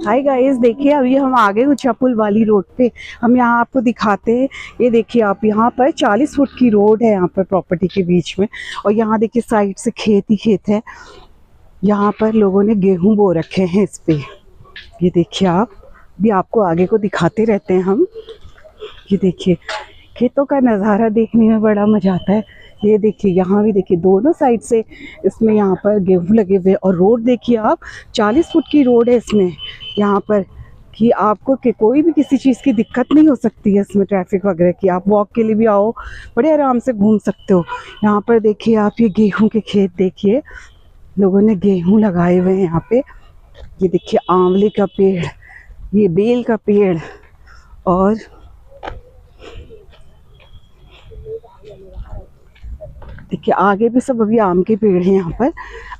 Hi guys, देखिए अभी हम आ गए ऊंचा पुल वाली रोड पे। हम यहाँ आपको दिखाते हैं। ये देखिए आप, यहाँ पर 40 फुट की रोड है यहाँ पर प्रॉपर्टी के बीच में। और यहाँ देखिए साइड से खेत ही खेत है। यहाँ पर लोगों ने गेहूं बो रखे हैं इस पे। ये देखिए आप, भी आपको आगे को दिखाते रहते हैं हम। ये देखिए खेतों का नज़ारा देखने में बड़ा मजा आता है। ये देखिए यहाँ भी देखिए दोनों साइड से इसमें यहाँ पर गेहूं लगे हुए। और रोड देखिए आप, 40 फुट की रोड है इसमें यहाँ पर, कि आपको कि कोई भी किसी चीज़ की दिक्कत नहीं हो सकती है इसमें, ट्रैफिक वगैरह की। आप वॉक के लिए भी आओ, बड़े आराम से घूम सकते हो। यहाँ पर देखिए आप, ये गेहूं के खेत देखिए, लोगों ने गेहूं लगाए हुए हैं यहाँ पे। ये देखिए आंवले का पेड़, ये बेल का पेड़, और देखिए आगे भी सब अभी आम के पेड़ हैं यहाँ पर।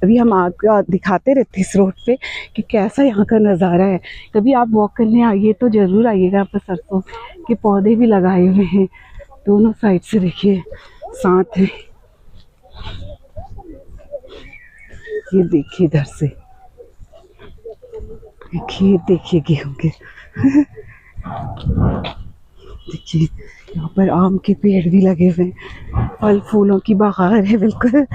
अभी हम आगे दिखाते रहते हैं इस रोड पे कि कैसा यहाँ का नज़ारा है। कभी आप वॉक करने आइए तो ज़रूर आइएगा। यहाँ पर सरसों के पौधे भी लगाए हुए हैं दोनों साइड से, देखिए साथ में। ये देखिए इधर से खेत देखिए गेहूं के। देखिए यहाँ पर आम के पेड़ भी लगे हुए हैं, फल फूलों की बहार है बिल्कुल।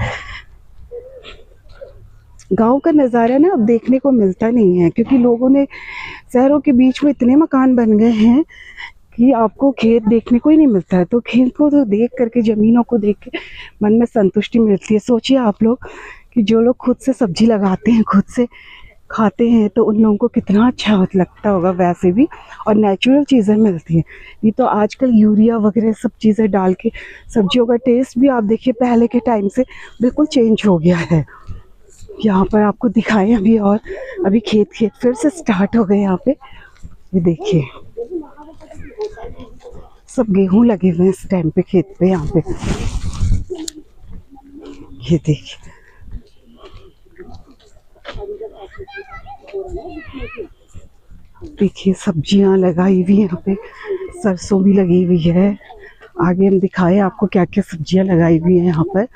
गांव का नज़ारा ना अब देखने को मिलता नहीं है, क्योंकि लोगों ने शहरों के बीच में इतने मकान बन गए हैं कि आपको खेत देखने को ही नहीं मिलता है। तो खेत को तो देख करके, ज़मीनों को देख के मन में संतुष्टि मिलती है। सोचिए आप लोग कि जो लोग खुद से सब्जी लगाते हैं, खुद से खाते हैं, तो उन लोगों को कितना अच्छा लगता होगा वैसे भी। और नेचुरल चीज़ें मिलती हैं। ये तो आजकल यूरिया वगैरह सब चीज़ें डाल के सब्जियों का टेस्ट भी आप देखिए पहले के टाइम से बिल्कुल चेंज हो गया है। यहाँ पर आपको दिखाएं अभी, और अभी खेत फिर से स्टार्ट हो गए यहाँ पे। ये देखिए सब गेहूं लगे हुए हैं इस टाइम पे खेत पे यहाँ पे। ये देखिए देखिए सब्जियां लगाई हुई यहाँ पे, सरसों भी लगी हुई है। आगे हम दिखाए आपको क्या क्या सब्जियां लगाई हुई है यहाँ पर।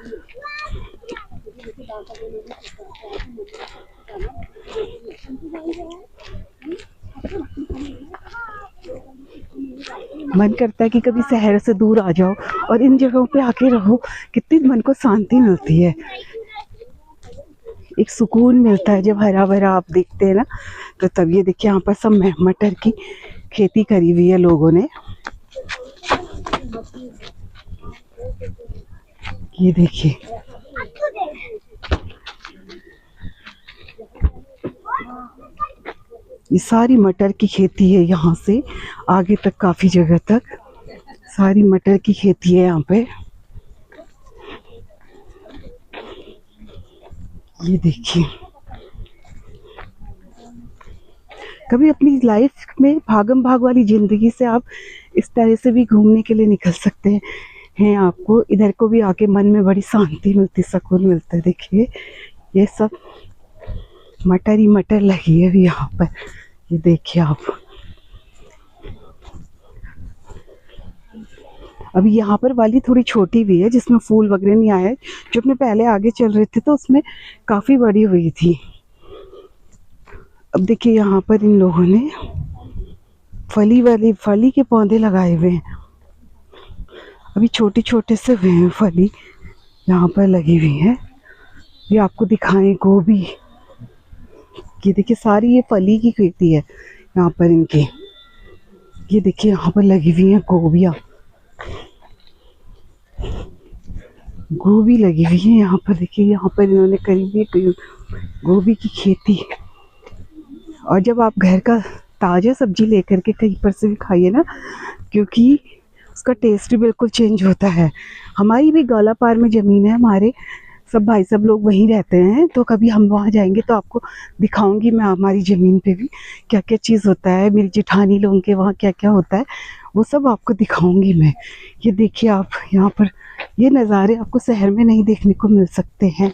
मन करता है कि कभी शहर से दूर आ जाओ और इन जगहों पे आके रहो, कितनी मन को शांति मिलती है, एक सुकून मिलता है जब हरा भरा आप देखते हैं ना। तो तब ये देखिए यहाँ पर सब मटर की खेती करी हुई है लोगों ने। ये देखिए ये सारी मटर की खेती है, यहाँ से आगे तक काफी जगह तक सारी मटर की खेती है यहाँ पे। ये देखिए कभी अपनी लाइफ में भागम भाग वाली जिंदगी से आप इस तरह से भी घूमने के लिए निकल सकते हैं। आपको इधर को भी आके मन में बड़ी शांति मिलती, सुकून मिलता है। देखिए ये सब मटर ही मटर लगी है अभी यहाँ पर। ये देखिए आप, अभी यहाँ पर वाली थोड़ी छोटी भी है जिसमें फूल वगैरह नहीं आए। जो अपने पहले आगे चल रहे थे तो उसमें काफ़ी बड़ी हुई थी। अब देखिए यहाँ पर इन लोगों ने फली के पौधे लगाए हुए हैं। अभी छोटे छोटे से हुए हैं, फली यहाँ पर लगी हुई है। ये आपको दिखाएं गोभी, ये देखिए सारी ये फली की खेती है यहाँ पर इनके। ये देखिए यहाँ पर लगी हुई है गोभियाँ, गोभी लगी हुई है यहाँ पर। देखिए यहाँ पर इन्होंने करी हुई है गोभी की खेती। और जब आप घर का ताज़ा सब्जी लेकर के कहीं पर से भी खाइए ना, क्योंकि उसका टेस्ट भी बिल्कुल चेंज होता है। हमारी भी गौलापार में ज़मीन है, हमारे सब भाई सब लोग वहीं रहते हैं। तो कभी हम वहाँ जाएंगे तो आपको दिखाऊंगी मैं हमारी ज़मीन पे भी क्या क्या चीज़ होता है। मेरी जेठानी लोगों के वहाँ क्या क्या होता है वो सब आपको दिखाऊंगी मैं। ये देखिए आप, यहाँ पर ये नज़ारे आपको शहर में नहीं देखने को मिल सकते हैं।